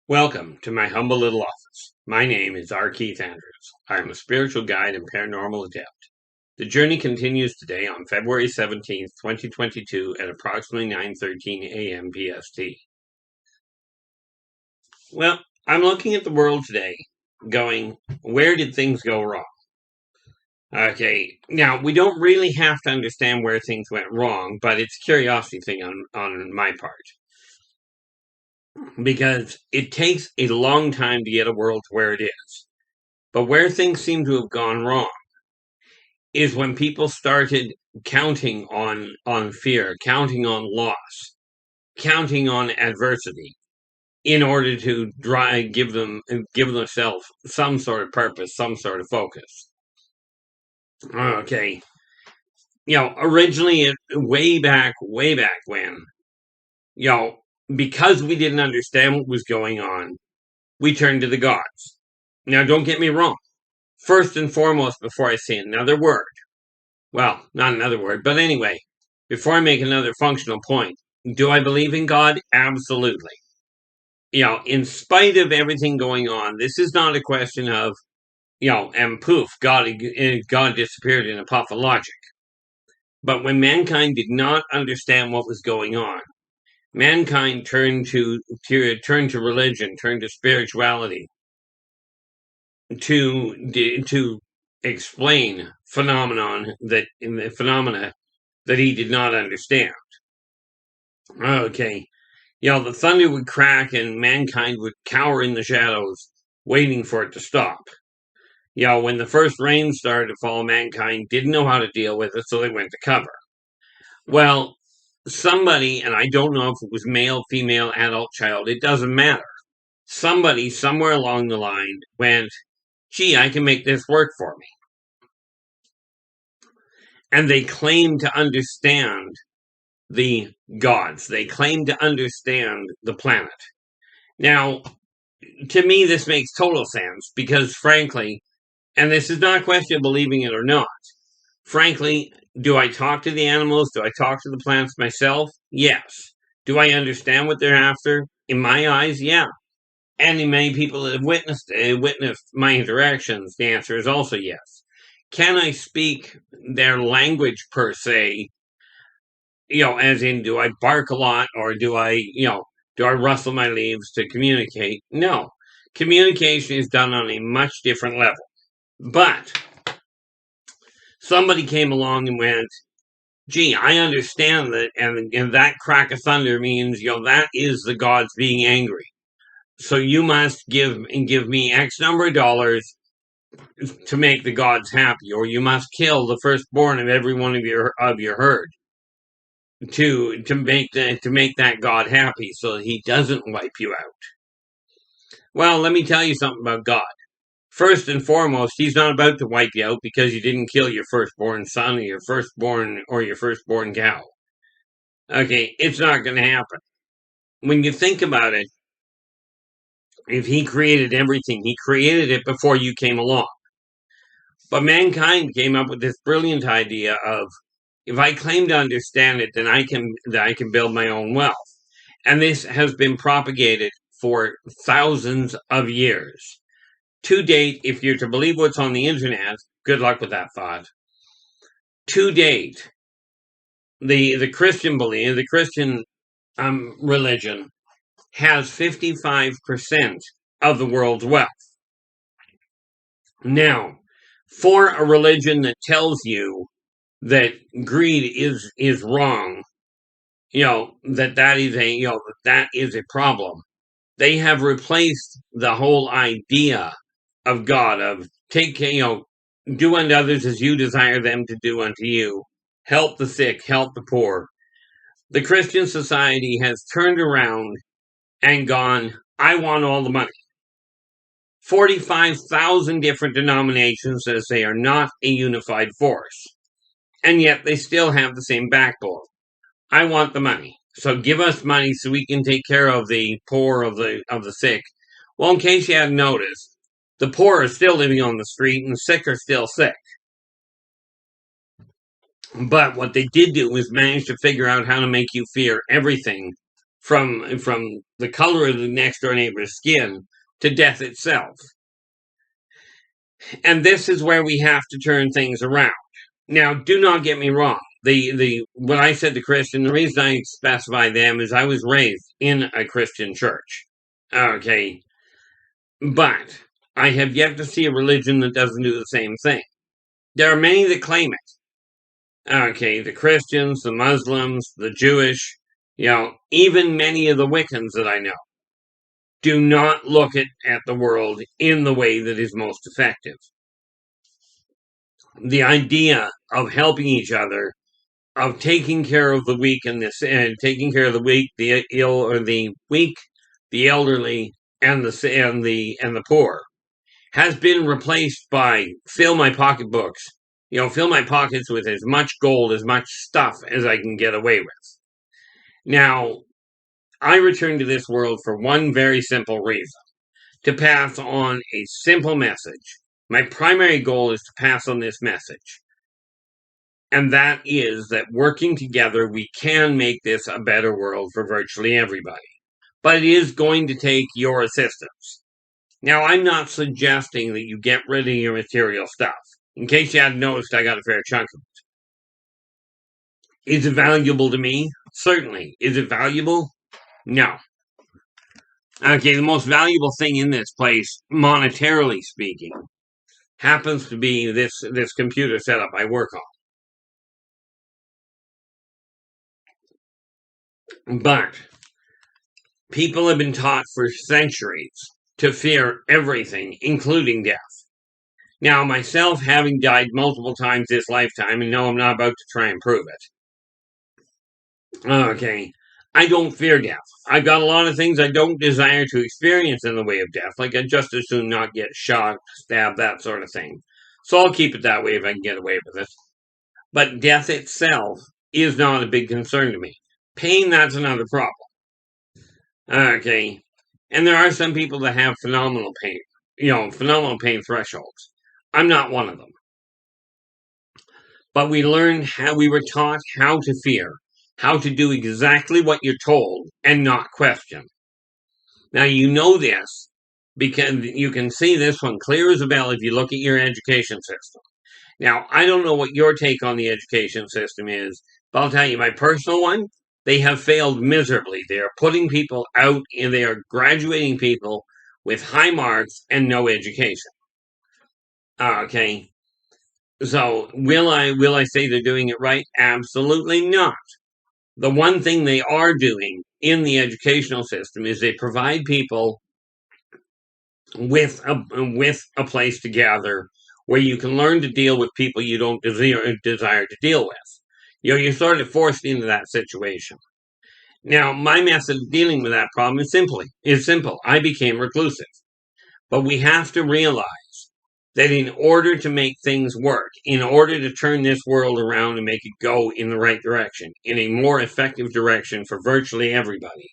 Welcome to my humble little office. My name is R. Keith Andrews. I am a spiritual guide and paranormal adept. The journey continues today on February 17th, 2022 at approximately 9:13 a.m. PST. Well, I'm looking at the world today going, where did things go wrong? Okay, now we don't really have to understand where things went wrong, but it's a curiosity thing on my part. Because it takes a long time to get a world to where it is. But where things seem to have gone wrong is when people started counting on fear, counting on loss, counting on adversity in order to give themselves some sort of purpose, some sort of focus. Okay. Originally, way back when, because we didn't understand what was going on, we turned to the gods. Now, don't get me wrong. First and foremost, before I say another word, well, not another word, but anyway, before I make another functional point, do I believe in God? Absolutely. In spite of everything going on, this is not a question of, and poof, God disappeared in a puff of logic. But when mankind did not understand what was going on, mankind turned to religion, turned to spirituality to explain phenomena that he did not understand. Okay, the thunder would crack and mankind would cower in the shadows, waiting for it to stop. When the first rain started to fall, mankind didn't know how to deal with it, so they went to cover. Well, somebody, and I don't know if it was male, female, adult, child, it doesn't matter. Somebody somewhere along the line went, gee, I can make this work for me. And they claim to understand the gods. They claim to understand the planet. Now, to me, this makes total sense because, frankly, and this is not a question of believing it or not, frankly, do I talk to the animals? Do I talk to the plants myself? Yes. Do I understand what they're after? In my eyes, yeah. And in many people that have witnessed my interactions, the answer is also yes. Can I speak their language per se? As in, do I bark a lot or do I rustle my leaves to communicate? No. Communication is done on a much different level. But somebody came along and went, gee, I understand that, and that crack of thunder means, that is the gods being angry. So you must give me X number of dollars to make the gods happy, or you must kill the firstborn of every one of your herd to make that god happy, so that he doesn't wipe you out. Well, let me tell you something about God. First and foremost, he's not about to wipe you out because you didn't kill your firstborn son or your firstborn cow. Okay, it's not going to happen. When you think about it, if he created everything, he created it before you came along. But mankind came up with this brilliant idea of, if I claim to understand it, then I can build my own wealth. And this has been propagated for thousands of years. To date, if you're to believe what's on the internet, good luck with that thought. To date, the Christian religion has 55% of the world's wealth. Now, for a religion that tells you that greed is wrong, that is a problem, they have replaced the whole idea of God, of do unto others as you desire them to do unto you. Help the sick, help the poor. The Christian society has turned around and gone, I want all the money. 45,000 different denominations says they are not a unified force. And yet they still have the same backbone. I want the money. So give us money so we can take care of the poor, of the sick. Well, in case you hadn't noticed, the poor are still living on the street and the sick are still sick. But what they did do was manage to figure out how to make you fear everything from the color of the next door neighbor's skin to death itself. And this is where we have to turn things around. Now, do not get me wrong. What I said to Christian, the reason I specify them is I was raised in a Christian church. Okay. But I have yet to see a religion that doesn't do the same thing. There are many that claim it. Okay, the Christians, the Muslims, the Jewish, even many of the Wiccans that I know do not look at the world in the way that is most effective. The idea of helping each other, of taking care of the weak and taking care of the weak, the ill, or the weak, the elderly, and the poor, has been replaced by fill my pocketbooks. Fill my pockets with as much gold, as much stuff as I can get away with. Now, I returned to this world for one very simple reason: to pass on a simple message. My primary goal is to pass on this message. And that is that working together, we can make this a better world for virtually everybody. But it is going to take your assistance. Now, I'm not suggesting that you get rid of your material stuff. In case you hadn't noticed, I got a fair chunk of it. Is it valuable to me? Certainly. Is it valuable? No. Okay, the most valuable thing in this place, monetarily speaking, happens to be this computer setup I work on. But people have been taught for centuries to fear everything, including death. Now, myself, having died multiple times this lifetime, and no, I'm not about to try and prove it. Okay, I don't fear death. I've got a lot of things I don't desire to experience in the way of death, like I'd just as soon not get shot, stabbed, that sort of thing. So I'll keep it that way if I can get away with it. But death itself is not a big concern to me. Pain, that's another problem. Okay, and there are some people that have phenomenal pain thresholds. I'm not one of them. But we were taught how to fear, how to do exactly what you're told and not question. Now, you know this because you can see this one clear as a bell if you look at your education system. Now, I don't know what your take on the education system is, but I'll tell you my personal one. They have failed miserably. They are putting people out and they are graduating people with high marks and no education. Okay. So will I say they're doing it right? Absolutely not. The one thing they are doing in the educational system is they provide people with a place to gather where you can learn to deal with people you don't desire to deal with. You're sort of forced into that situation. Now, my method of dealing with that problem is simple. I became reclusive. But we have to realize that in order to make things work, in order to turn this world around and make it go in the right direction, in a more effective direction for virtually everybody,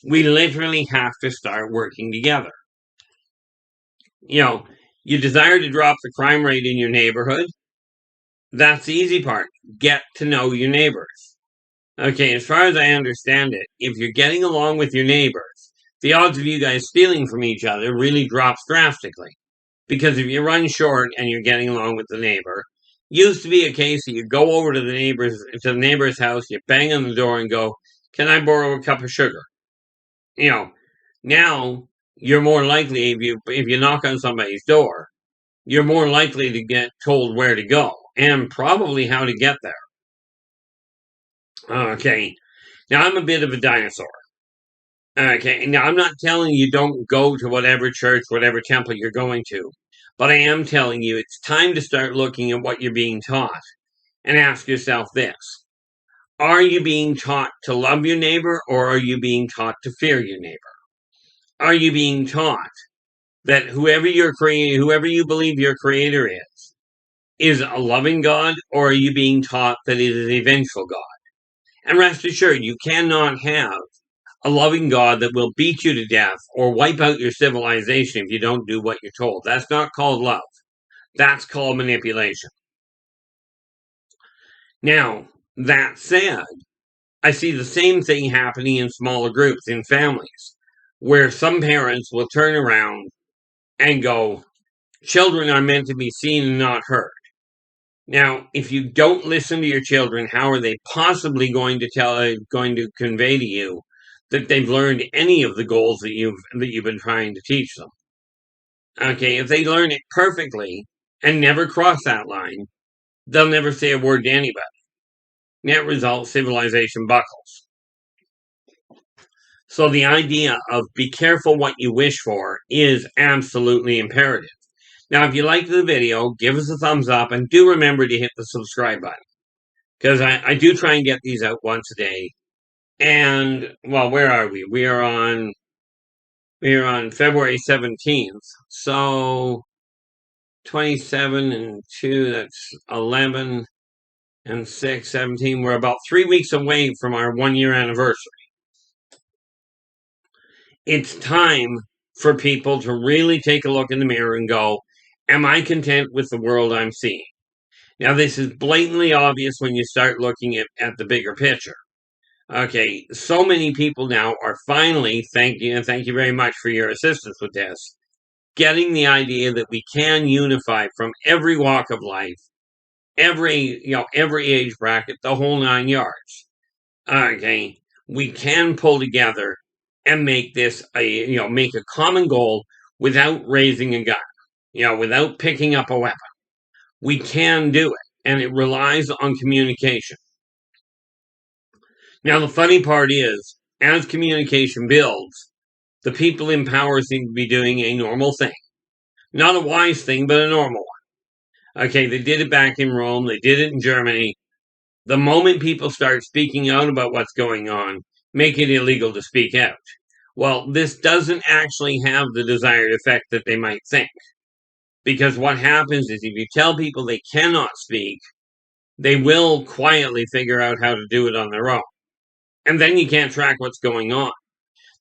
we literally have to start working together. You desire to drop the crime rate in your neighborhood. That's the easy part. Get to know your neighbors. Okay, as far as I understand it, if you're getting along with your neighbors, the odds of you guys stealing from each other really drops drastically. Because if you run short and you're getting along with the neighbor, used to be a case that you go over to the neighbor's house, you bang on the door and go, "Can I borrow a cup of sugar?" Now you're more likely if you knock on somebody's door, you're more likely to get told where to go and probably how to get there. Okay, now I'm a bit of a dinosaur. Okay, now I'm not telling you don't go to whatever church, whatever temple you're going to, but I am telling you it's time to start looking at what you're being taught and ask yourself this: are you being taught to love your neighbor or are you being taught to fear your neighbor? Are you being taught that whoever you believe your creator is a loving God, or are you being taught that it is a vengeful God? And rest assured, you cannot have a loving God that will beat you to death or wipe out your civilization if you don't do what you're told. That's not called love. That's called manipulation. Now, that said, I see the same thing happening in smaller groups, in families, where some parents will turn around and go, children are meant to be seen and not heard. Now, if you don't listen to your children, how are they possibly going to convey to you that they've learned any of the goals that you've been trying to teach them? Okay, if they learn it perfectly and never cross that line, they'll never say a word to anybody. Net result, civilization buckles. So the idea of be careful what you wish for is absolutely imperative. Now, if you liked the video, give us a thumbs up, and do remember to hit the subscribe button, because I do try and get these out once a day. And, well, where are we? We are on February 17th. So 27 and 2, that's 11 and 6, 17. We're about 3 weeks away from our 1-year anniversary. It's time for people to really take a look in the mirror and go, am I content with the world I'm seeing? Now, this is blatantly obvious when you start looking at the bigger picture. Okay, so many people now are finally, thank you very much for your assistance with this, getting the idea that we can unify from every walk of life, every age bracket, the whole 9 yards. Okay, we can pull together and make this make a common goal without raising a gun, without picking up a weapon. We can do it, and it relies on communication. Now, the funny part is, as communication builds, the people in power seem to be doing a normal thing. Not a wise thing, but a normal one. Okay, they did it back in Rome, they did it in Germany. The moment people start speaking out about what's going on, make it illegal to speak out. Well, this doesn't actually have the desired effect that they might think. Because what happens is if you tell people they cannot speak, they will quietly figure out how to do it on their own. And then you can't track what's going on.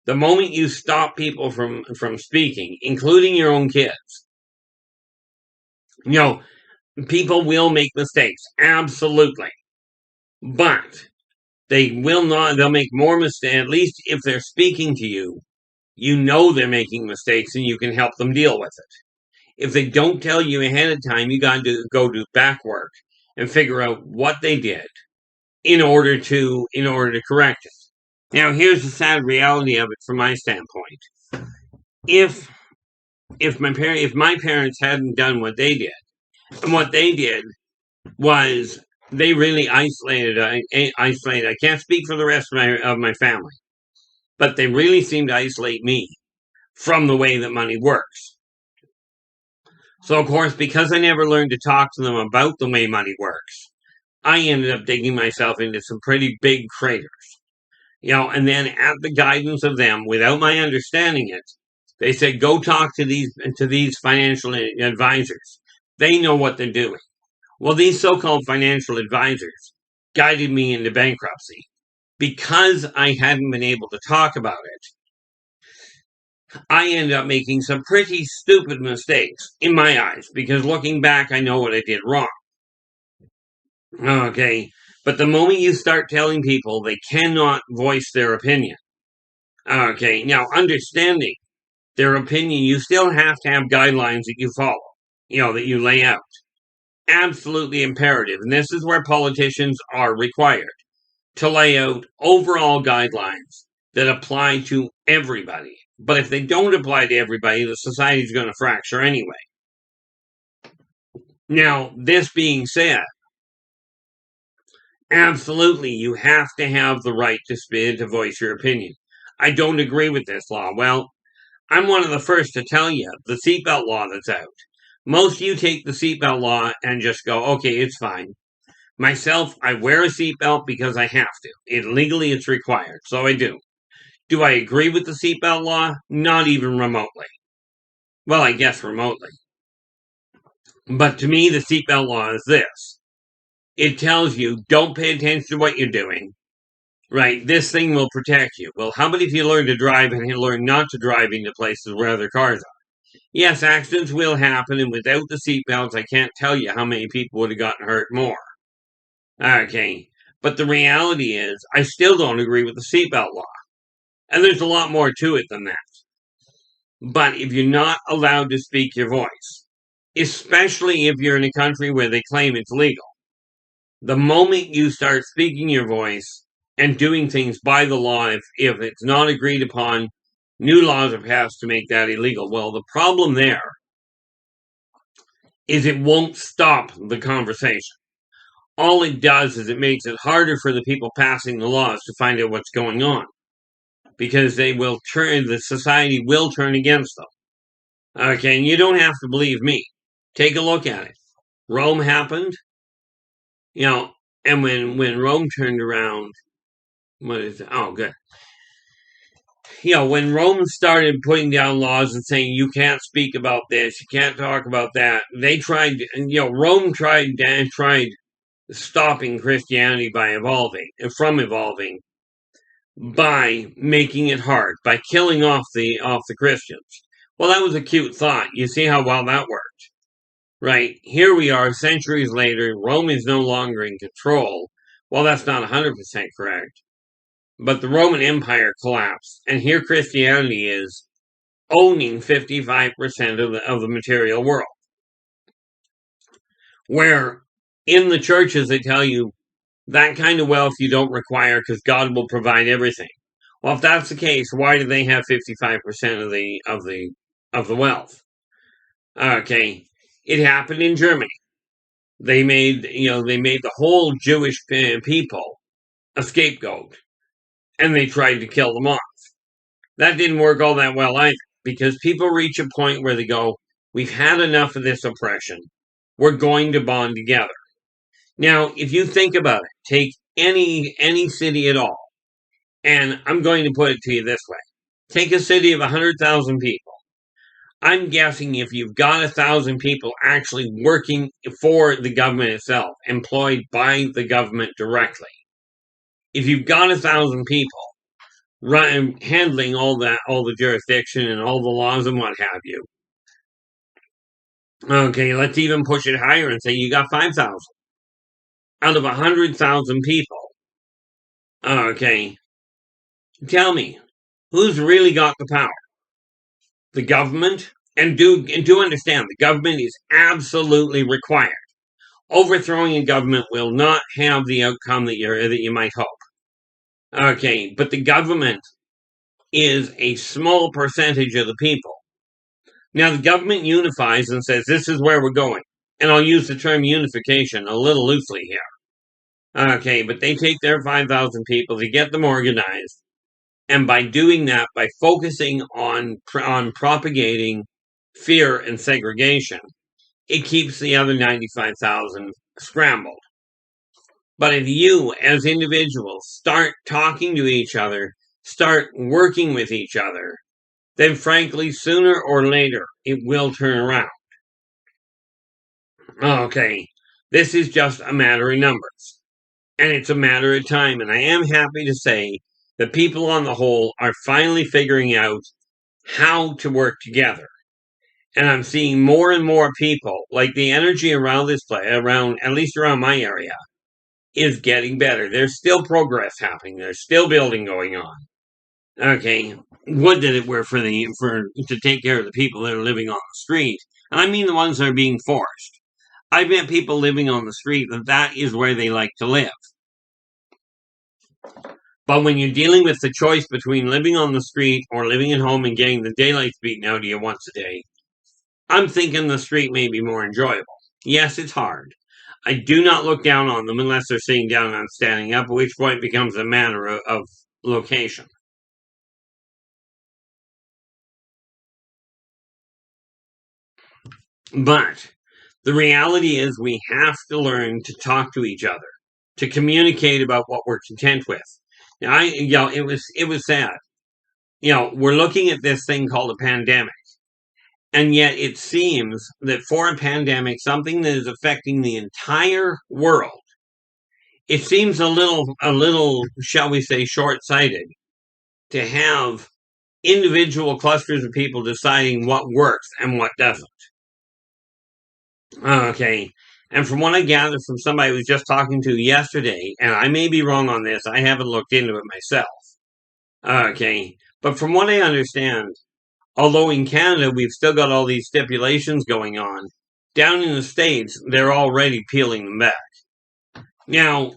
The moment you stop people from speaking, including your own kids, people will make mistakes, absolutely. But they'll make more mistakes, at least if they're speaking to you, they're making mistakes and you can help them deal with it. If they don't tell you ahead of time, you got to go do back work and figure out what they did in order to correct it. Now, here's the sad reality of it from my standpoint. If my parents hadn't done what they did, and what they did was they really isolated. I can't speak for the rest of my family, but they really seemed to isolate me from the way that money works. So, of course, because I never learned to talk to them about the way money works, I ended up digging myself into some pretty big craters. And then at the guidance of them, without my understanding it, they said, go talk to these financial advisors. They know what they're doing. Well, these so-called financial advisors guided me into bankruptcy. Because I hadn't been able to talk about it, I ended up making some pretty stupid mistakes in my eyes, because looking back, I know what I did wrong. Okay, but the moment you start telling people they cannot voice their opinion, okay, now understanding their opinion, you still have to have guidelines that you follow, that you lay out. Absolutely imperative. And this is where politicians are required to lay out overall guidelines that apply to everybody. But if they don't apply to everybody, the society is going to fracture anyway. Now, this being said, absolutely, you have to have the right to voice your opinion. I don't agree with this law. Well, I'm one of the first to tell you the seatbelt law that's out. Most of you take the seatbelt law and just go, okay, it's fine. Myself, I wear a seatbelt because I have to. Legally, it's required, so I do. Do I agree with the seatbelt law? Not even remotely. Well, I guess remotely. But to me, the seatbelt law is this. It tells you, don't pay attention to what you're doing. Right, this thing will protect you. Well, how about if you learn to drive and you learn not to drive into places where other cars are? Yes, accidents will happen, and without the seatbelts, I can't tell you how many people would have gotten hurt more. Okay, But the reality is, I still don't agree with the seatbelt law. And there's a lot more to it than that. But if you're not allowed to speak your voice, especially if you're in a country where they claim it's legal, the moment you start speaking your voice and doing things by the law, if it's not agreed upon, new laws are passed to make that illegal. Well, the problem there is it won't stop the conversation. All it does is it makes it harder for the people passing the laws to find out what's going on, because the society will turn against them. Okay, and you don't have to believe me. Take a look at it. Rome happened, and when Rome turned around, what is it? Oh, good. When Rome started putting down laws and saying you can't speak about this, you can't talk about that, they tried. Rome tried stopping Christianity from evolving, by making it hard, by killing off the Christians. Well, that was a cute thought. You see how well that worked, right? Here we are, centuries later. Rome is no longer in control. Well, that's not 100% correct. But the Roman Empire collapsed, and here Christianity is owning 55% of the material world. Where in the churches they tell you that kind of wealth you don't require because God will provide everything. Well, if that's the case, why do they have 55% of the wealth? Okay, it happened in Germany. They made the whole Jewish people a scapegoat, and they tried to kill them off. That didn't work all that well either, because people reach a point where they go, we've had enough of this oppression. We're going to bond together. Now, if you think about it, take any city at all, and I'm going to put it to you this way. Take a city of 100,000 people. I'm guessing if you've got 1,000 people actually working for the government itself, employed by the government directly, if you've got 1,000 people handling all the jurisdiction and all the laws and what have you, okay, let's even push it higher and say you got 5,000 out of 100,000 people. Okay, tell me, who's really got the power? The government? And do understand, the government is absolutely required. Overthrowing a government will not have the outcome that you might hope. Okay, but the government is a small percentage of the people. Now, the government unifies and says, this is where we're going. And I'll use the term unification a little loosely here. Okay, but they take their 5,000 people, they get them organized, and by doing that, by focusing on propagating fear and segregation, it keeps the other 95,000 scrambled. But if you, as individuals, start talking to each other, start working with each other, then frankly, sooner or later, it will turn around. Okay, this is just a matter of numbers. And it's a matter of time. And I am happy to say that people on the whole are finally figuring out how to work together. And I'm seeing more and more people, like the energy around this place, at least around my area, is getting better. There's still progress happening. There's still building going on. Okay, would that it were to take care of the people that are living on the street. And I mean the ones that are being forced. I've met people living on the street that is where they like to live. But when you're dealing with the choice between living on the street or living at home and getting the daylights beaten out of you once a day, I'm thinking the street may be more enjoyable. Yes, it's hard. I do not look down on them unless they're sitting down and I'm standing up, at which point it becomes a matter of location. But the reality is we have to learn to talk to each other, to communicate about what we're content with. Now, it was sad. We're looking at this thing called a pandemic. And yet it seems that for a pandemic, something that is affecting the entire world, it seems a little, shall we say, short-sighted to have individual clusters of people deciding what works and what doesn't. Okay. And from what I gathered from somebody I was just talking to yesterday, and I may be wrong on this, I haven't looked into it myself. Okay. But from what I understand, although in Canada we've still got all these stipulations going on, down in the States, they're already peeling them back. Now,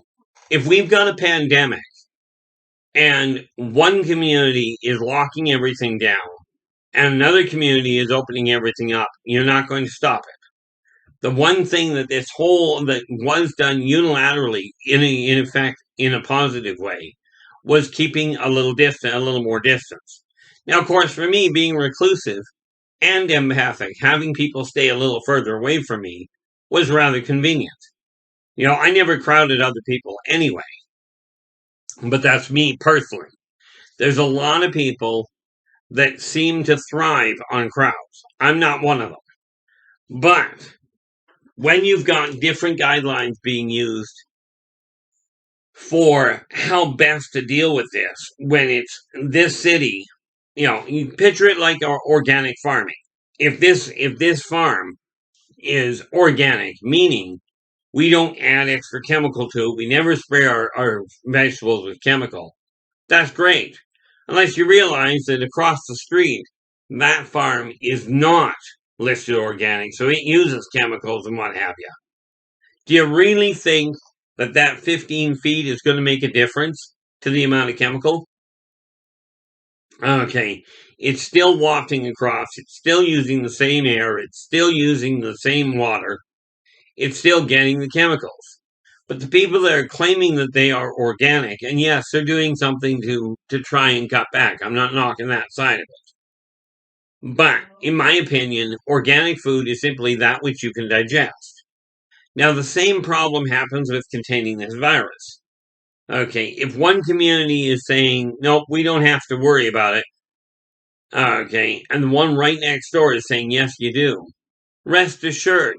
if we've got a pandemic and one community is locking everything down and another community is opening everything up, you're not going to stop it. The one thing that that was done unilaterally, in effect, in a positive way, was keeping a little more distance. Now, of course, for me, being reclusive and empathic, having people stay a little further away from me was rather convenient. I never crowded other people anyway, but that's me personally. There's a lot of people that seem to thrive on crowds. I'm not one of them. But when you've got different guidelines being used for how best to deal with this, when it's this city, you picture it like organic farming. If this farm is organic, meaning we don't add extra chemical to it, we never spray our vegetables with chemical, that's great. Unless you realize that across the street, that farm is not listed organic, so it uses chemicals and what have you. Do you really think that 15 feet is going to make a difference to the amount of chemical? Okay, it's still wafting across, it's still using the same air, it's still using the same water, it's still getting the chemicals. But the people that are claiming that they are organic, and yes, they're doing something to try and cut back. I'm not knocking that side of it. But in my opinion, organic food is simply that which you can digest. Now, the same problem happens with containing this virus. Okay, if one community is saying, nope, we don't have to worry about it, okay, and the one right next door is saying, yes, you do, rest assured.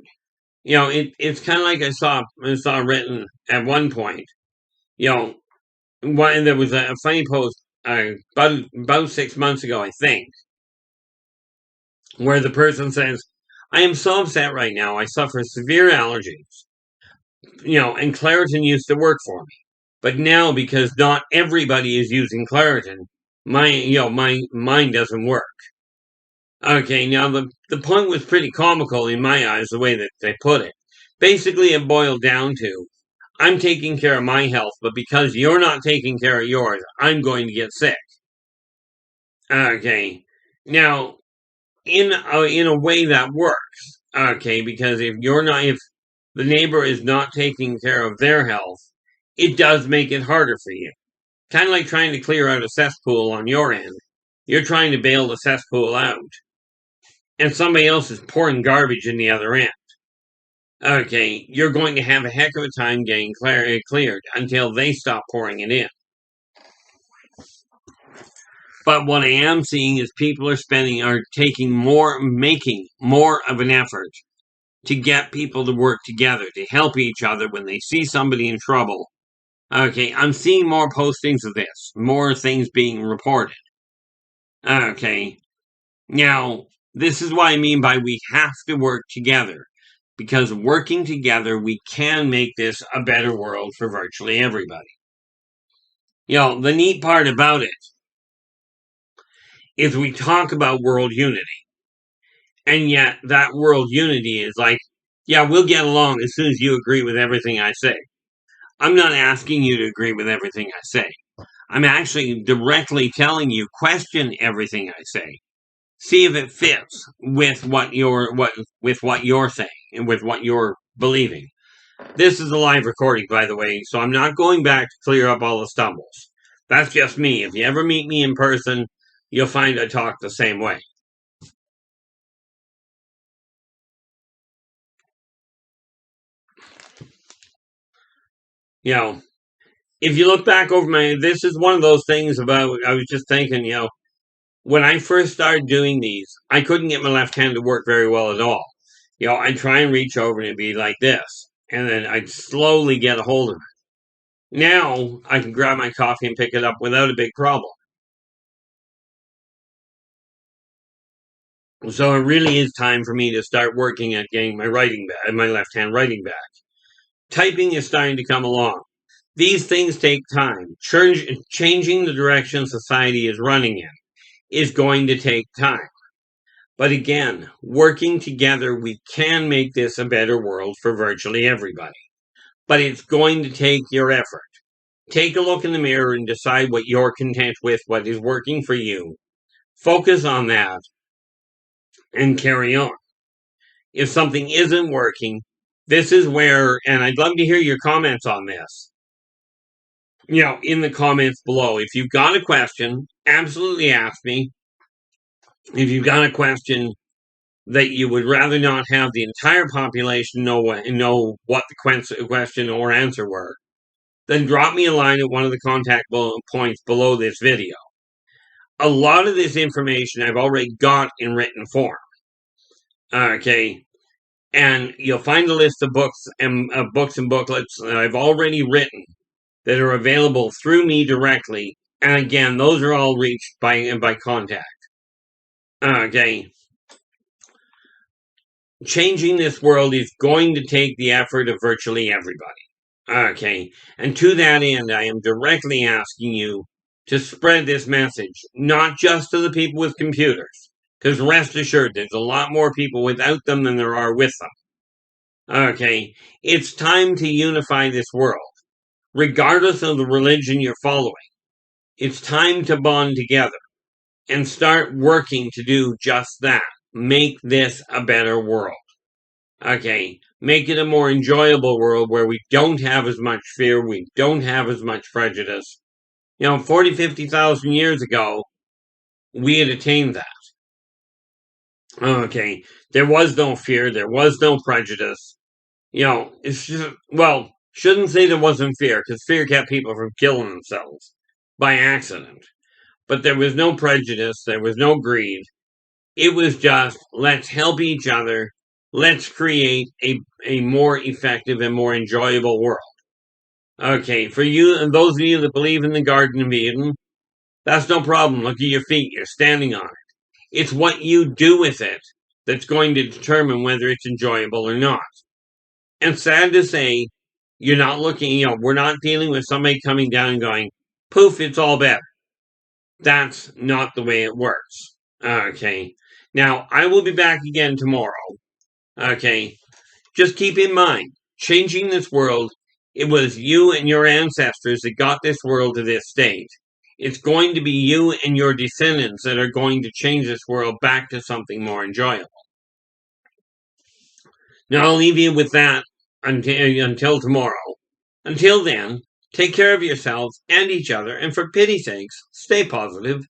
It's kind of like I saw written at one point. There was a funny post about 6 months ago, I think, where the person says, "I am so upset right now. I suffer severe allergies. And Claritin used to work for me, but now because not everybody is using Claritin, my mine doesn't work." Okay, now the point was pretty comical in my eyes, the way that they put it. Basically, it boiled down to, I'm taking care of my health, but because you're not taking care of yours, I'm going to get sick. Okay, now in a way that works. Okay, because if the neighbor is not taking care of their health, it does make it harder for you. Kind of like trying to clear out a cesspool on your end. You're trying to bail the cesspool out, and somebody else is pouring garbage in the other end. Okay, you're going to have a heck of a time getting cleared until they stop pouring it in. But what I am seeing is people are making more of an effort to get people to work together, to help each other when they see somebody in trouble. Okay, I'm seeing more postings of this, more things being reported. Okay, now, this is what I mean by we have to work together. Because working together, we can make this a better world for virtually everybody. The neat part about it is we talk about world unity. And yet, that world unity is like, yeah, we'll get along as soon as you agree with everything I say. I'm not asking you to agree with everything I say. I'm actually directly telling you, question everything I say. See if it fits with what you're saying and with what you're believing. This is a live recording, by the way, so I'm not going back to clear up all the stumbles. That's just me. If you ever meet me in person, you'll find I talk the same way. If you look back over this is one of those things about, I was just thinking, when I first started doing these, I couldn't get my left hand to work very well at all. I'd try and reach over and it'd be like this, and then I'd slowly get a hold of it. Now, I can grab my coffee and pick it up without a big problem. So it really is time for me to start working at getting my my left-hand writing back. Typing is starting to come along. These things take time. Changing the direction society is running in is going to take time. But again, working together, we can make this a better world for virtually everybody. But it's going to take your effort. Take a look in the mirror and decide what you're content with, what is working for you. Focus on that and carry on. If something isn't working, this is where, and I'd love to hear your comments on this. In the comments below. If you've got a question, absolutely ask me. If you've got a question that you would rather not have the entire population know what the question or answer were, then drop me a line at one of the contact points below this video. A lot of this information I've already got in written form. Okay, and you'll find a list of books and booklets that I've already written that are available through me directly. And again, those are all reached by contact. Okay. Changing this world is going to take the effort of virtually everybody. Okay. And to that end, I am directly asking you to spread this message, not just to the people with computers, because rest assured, there's a lot more people without them than there are with them. Okay. It's time to unify this world, regardless of the religion you're following. It's time to bond together and start working to do just that. Make this a better world. Okay, make it a more enjoyable world where we don't have as much fear, we don't have as much prejudice. 40, 50,000 years ago, we had attained that. Okay, there was no fear, there was no prejudice. It's just, shouldn't say there wasn't fear, because fear kept people from killing themselves by accident. But there was no prejudice, there was no greed. It was just, let's help each other. Let's create a more effective and more enjoyable world. Okay, for you and those of you that believe in the Garden of Eden, that's no problem. Look at your feet. You're standing on it. It's what you do with it that's going to determine whether it's enjoyable or not. And sad to say, you're not looking, we're not dealing with somebody coming down and going, poof, it's all better. That's not the way it works. Okay. Now, I will be back again tomorrow. Okay. Just keep in mind, changing this world, it was you and your ancestors that got this world to this state. It's going to be you and your descendants that are going to change this world back to something more enjoyable. Now, I'll leave you with that until tomorrow. Until then, take care of yourselves and each other, and for pity's sakes, stay positive.